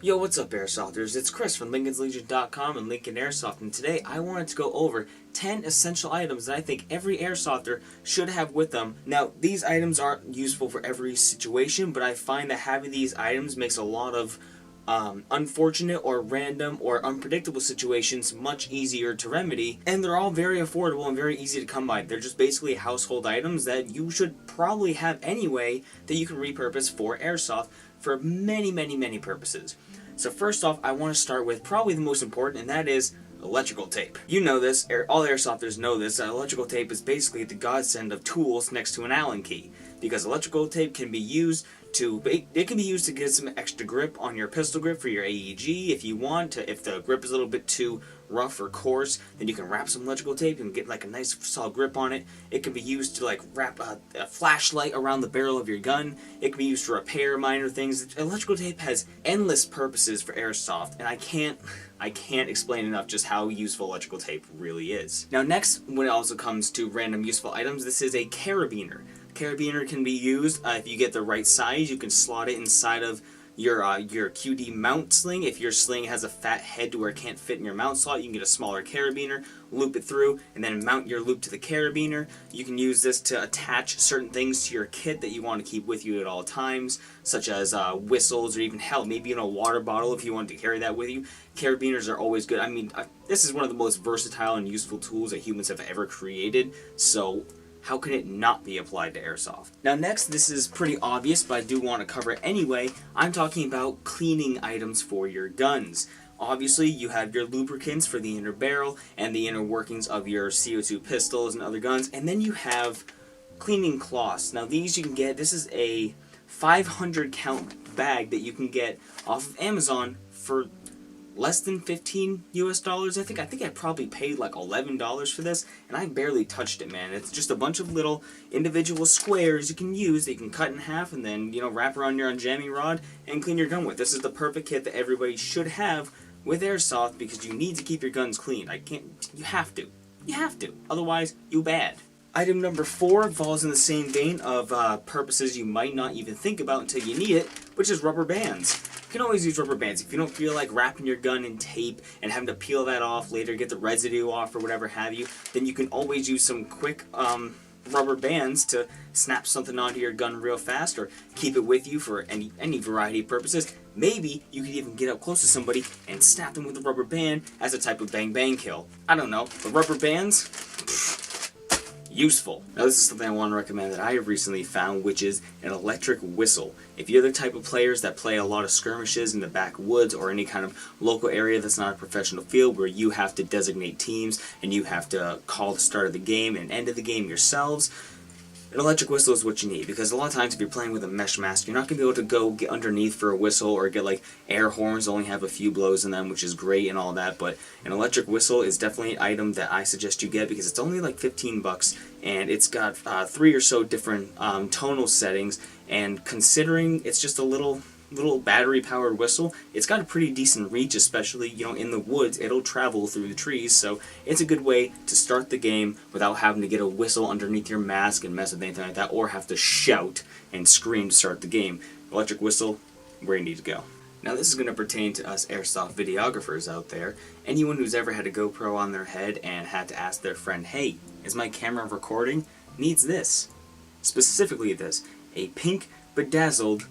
Yo, what's up, Airsofters? It's Chris from LincolnLegion.com and Linkin Airsoft, and today I wanted to go over 10 essential items that I think every Airsofter should have with them. Now, these items aren't useful for every situation, but I find that having these items makes a lot of unfortunate or random or unpredictable situations much easier to remedy, and they're all very affordable and very easy to come by. They're just basically household items that you should probably have anyway that you can repurpose for Airsoft for many purposes. So first off, I want to start with probably the most important, and that is electrical tape. You know this, all Airsofters know this, electrical tape is basically the godsend of tools next to an Allen key, because electrical tape can be used to get some extra grip on your pistol grip for your AEG if you want to. If the grip is a little bit too rough or coarse, then you can wrap some electrical tape and get like a nice solid grip on it. It can be used to like wrap a flashlight around the barrel of your gun. It can be used to repair minor things. Electrical tape has endless purposes for Airsoft, and I can't explain enough just how useful electrical tape really is. Now next, when it also comes to random useful items, this is a carabiner. Carabiner can be used if you get the right size. You can slot it inside of your QD mount sling. If your sling has a fat head to where it can't fit in your mount slot, you can get a smaller carabiner, loop it through, and then mount your loop to the carabiner. You can use this to attach certain things to your kit that you want to keep with you at all times, such as whistles, or even hell, maybe in a water bottle if you want to carry that with you. Carabiners are always good. I mean, this is one of the most versatile and useful tools that humans have ever created, so how can it not be applied to Airsoft? Now next, this is pretty obvious, but I do want to cover it anyway. I'm talking about cleaning items for your guns. Obviously, you have your lubricants for the inner barrel and the inner workings of your CO2 pistols and other guns, and then you have cleaning cloths. Now these you can get, this is a 500 count bag that you can get off of Amazon for less than $15 US. I think I probably paid like $11 for this, and I barely touched it, man. It's just a bunch of little individual squares you can use that you can cut in half and then, you know, wrap around your jamming rod and clean your gun with. This is the perfect kit that everybody should have with Airsoft because you need to keep your guns clean. You have to. Otherwise, you bad. Item number 4 falls in the same vein of purposes you might not even think about until you need it, which is rubber bands. You can always use rubber bands. If you don't feel like wrapping your gun in tape and having to peel that off later, get the residue off or whatever have you, then you can always use some quick rubber bands to snap something onto your gun real fast or keep it with you for any variety of purposes. Maybe you could even get up close to somebody and snap them with a rubber band as a type of bang kill. I don't know, but rubber bands? Useful. Now this is something I want to recommend that I have recently found, which is an electric whistle. If you're the type of players that play a lot of skirmishes in the backwoods or any kind of local area that's not a professional field where you have to designate teams and you have to call the start of the game and end of the game yourselves, an electric whistle is what you need, because a lot of times if you're playing with a mesh mask, you're not going to be able to go get underneath for a whistle or get like air horns that only have a few blows in them, which is great and all that, but an electric whistle is definitely an item that I suggest you get because it's only like 15 bucks and it's got 3 or so different tonal settings, and considering it's just a little battery powered whistle, it's got a pretty decent reach, especially, you know, in the woods. It'll travel through the trees, so it's a good way to start the game without having to get a whistle underneath your mask and mess with anything like that, or have to shout and scream to start the game. Electric whistle, where you need to go. Now this is going to pertain to us Airsoft videographers out there. Anyone who's ever had a GoPro on their head and had to ask their friend, hey, is my camera recording? Needs this. Specifically this, a pink bedazzled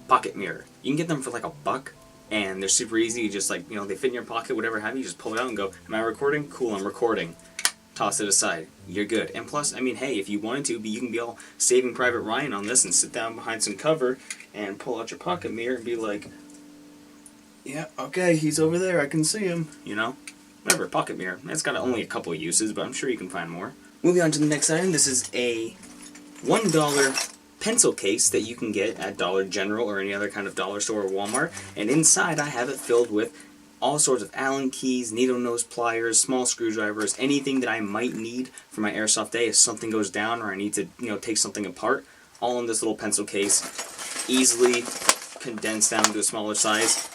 pocket mirror. You can get them for like $1, and they're super easy. You just, like, you know, they fit in your pocket, whatever have you. You just pull it out and go, am I recording? Cool, I'm recording. Toss it aside. You're good. And plus, I mean, hey, if you wanted to, you can be all Saving Private Ryan on this and sit down behind some cover and pull out your pocket mirror and be like, yeah, okay, he's over there, I can see him, you know? Whatever, pocket mirror. It's got only a couple of uses, but I'm sure you can find more. Moving on to the next item, this is a $1 pencil case that you can get at Dollar General or any other kind of dollar store or Walmart, and inside I have it filled with all sorts of Allen keys, needle nose pliers, small screwdrivers, anything that I might need for my Airsoft day if something goes down or I need to, you know, take something apart, all in this little pencil case, easily condensed down to a smaller size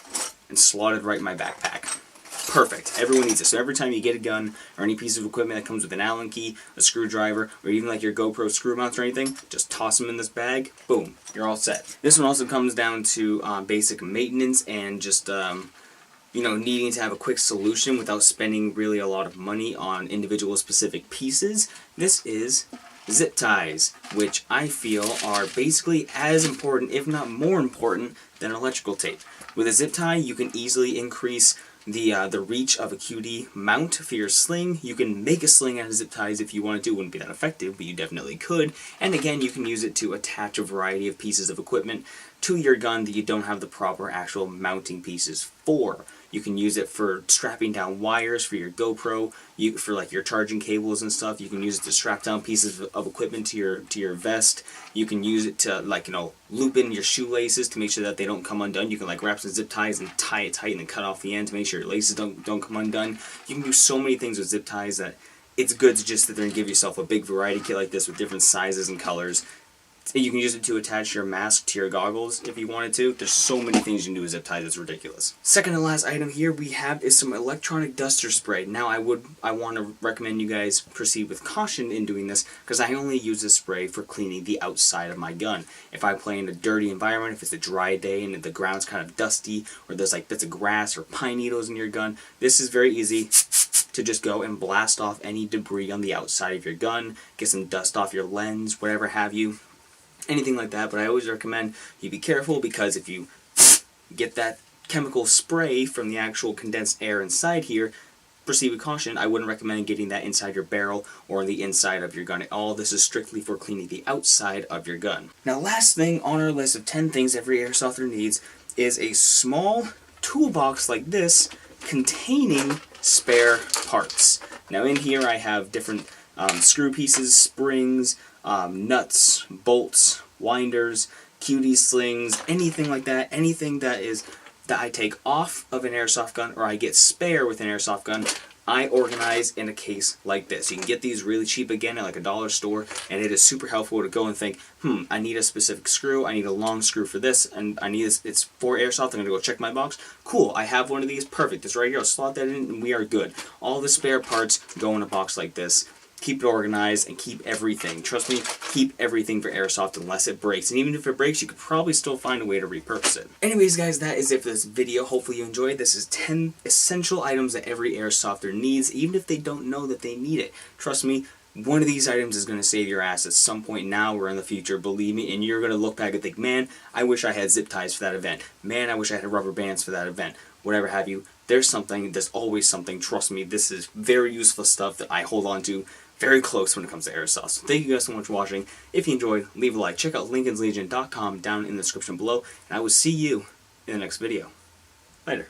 and slotted right in my backpack. perfect. Everyone needs it. So every time you get a gun or any piece of equipment that comes with an Allen key, a screwdriver, or even like your GoPro screw mounts or anything, just toss them in this bag. Boom, you're all set. This one also comes down to basic maintenance and just you know, needing to have a quick solution without spending really a lot of money on individual specific pieces. This is zip ties, which I feel are basically as important, if not more important, than electrical tape. With a zip tie, you can easily increase the reach of a QD mount for your sling. You can make a sling out of zip ties if you want to. It wouldn't be that effective, but you definitely could. And again, you can use it to attach a variety of pieces of equipment to your gun that you don't have the proper actual mounting pieces for. You can use it for strapping down wires for your GoPro, for like your charging cables and stuff. You can use it to strap down pieces of equipment to your vest. You can use it to, like, you know, loop in your shoelaces to make sure that they don't come undone. You can like wrap some zip ties and tie it tight and then cut off the end to make sure your laces don't come undone. You can do so many things with zip ties that it's good to just sit there and give yourself a big variety kit like this with different sizes and colors. You can use it to attach your mask to your goggles if you wanted to. There's so many things you can do with zip ties, it's ridiculous. Second and last item here we have is some electronic duster spray. Now I want to recommend you guys proceed with caution in doing this, because I only use this spray for cleaning the outside of my gun. If I play in a dirty environment, if it's a dry day and the ground's kind of dusty, or there's like bits of grass or pine needles in your gun, this is very easy to just go and blast off any debris on the outside of your gun, get some dust off your lens, whatever have you. Anything like that, but I always recommend you be careful, because if you get that chemical spray from the actual condensed air inside here, proceed with caution. I wouldn't recommend getting that inside your barrel or the inside of your gun at all. This is strictly for cleaning the outside of your gun. Now, last thing on our list of 10 things every airsofter needs is a small toolbox like this containing spare parts. Now in here I have different screw pieces, springs, nuts, bolts, winders, QD slings, anything like that, anything that I take off of an airsoft gun or I get spare with an airsoft gun, I organize in a case like this. You can get these really cheap again at like a dollar store, and it is super helpful to go and think, I need a specific screw, I need a long screw for this, and I need this, it's for airsoft, I'm going to go check my box. Cool, I have one of these, perfect, it's right here, I'll slot that in and we are good. All the spare parts go in a box like this. Keep it organized and keep everything. Trust me, keep everything for airsoft unless it breaks. And even if it breaks, you could probably still find a way to repurpose it. Anyways, guys, that is it for this video. Hopefully you enjoyed. This is 10 essential items that every airsofter needs, even if they don't know that they need it. Trust me, one of these items is going to save your ass at some point now or in the future, believe me, and you're going to look back and think, man, I wish I had zip ties for that event. Man, I wish I had rubber bands for that event. Whatever have you. There's always something. Trust me, this is very useful stuff that I hold on to very close when it comes to airsoft. So thank you guys so much for watching. If you enjoyed, leave a like. Check out lincolnslegion.com down in the description below, and I will see you in the next video. Later.